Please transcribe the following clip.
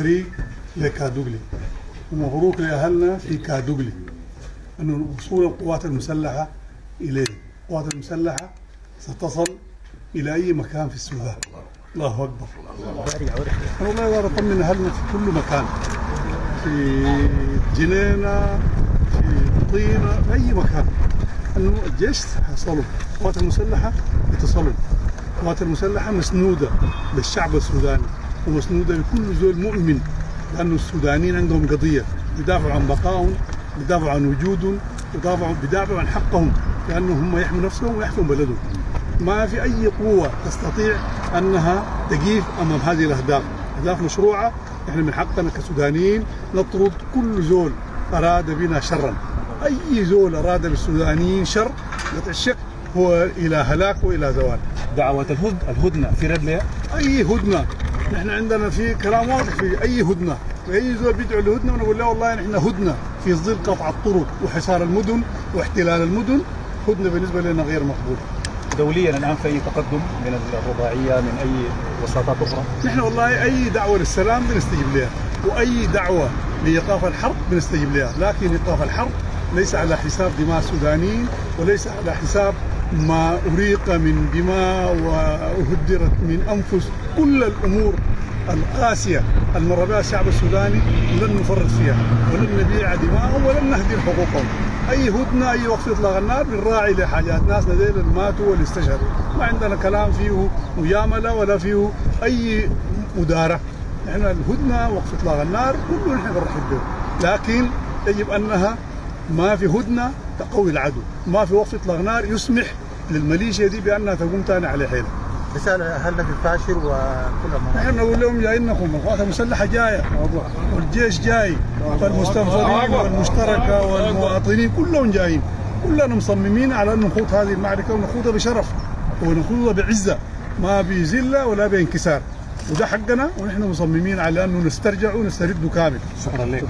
فريق لكادوغلي، ومبروك لأهلنا في كادوغلي أنه وصول القوات المسلحة إليه. القوات المسلحة ستصل إلى أي مكان في السودان. الله أكبر. أنا والله أقدر أطمن أهلنا في كل مكان، في جنينة، في طينة، في أي مكان، أنه الجيش حيصلوا، القوات المسلحة يتصلوا. القوات المسلحة مسنودة للشعب السوداني ومسنودة لكل زول مؤمن، لأنه السودانيين عندهم قضية، بيدافعوا عن بقائهم، بيدافعوا عن وجودهم، بيدافعوا عن حقهم، لأنه هم يحموا نفسهم ويحموا بلدهم. ما في أي قوة تستطيع أنها تقيف أمام هذه الأهداف. أهداف مشروعة، إحنا من حقنا كسودانيين نطرد كل زول أراد بنا شرا. أي زول أراد بالسودانيين شر قطع الشق هو إلى هلاك وإلى زوال. دعوة الهدنة في ردلية، أي هدنة، نحن عندنا في كلام واضح في أي هدنة، أي زول بيدعو لهدنة ونقول له والله نحن هدنة في ظل قطع الطرق وحصار المدن واحتلال المدن، هدنة بالنسبة لنا غير مقبولة. دوليا الآن في أي تقدم من الرباعية من أي وساطات أخرى؟ نحن والله أي دعوة للسلام بنستجيب لها، وأي دعوة لإيقاف الحرب بنستجيب لها، لكن إيقاف الحرب ليس على حساب دماء السودانيين، وليس على حساب ما أريق من دماء وأهدرت من أنفس. كل الأمور القاسية المر بها الشعب السوداني لن نفرط فيها، ولن نبيع دماءهم، ولن نهدر حقوقهم. أي هدنة، أي وقف إطلاق النار بنراعي لحاجات ناس لدينا اللي ماتوا واللي استشهدوا، ما عندنا كلام فيه مجاملة ولا فيه أي مدارة. نحن الهدنة، وقف إطلاق النار، كله نحن بنرحب به، لكن يجب أنها ما في هدنة تقوي العدو، ما في وقف إطلاق نار يسمح للميليشيا دي بأنها تقوم تاني على حيلها. رسالة أهلنا في الفاشر وكل المناطق. نحن نقول لهم جايينكم، القوات المسلحة جاية والجيش جاي والمستنصرين والمشتركة والمواطنين كلهم جايين، كلنا مصممين على أن نخوض هذه المعركة ونخوضها بشرف ونخوضها بعزة، ما بذلة ولا بانكسار، وده حقنا، ونحن مصممين على أنه نسترجع ونسترد كامل. شكرا لك.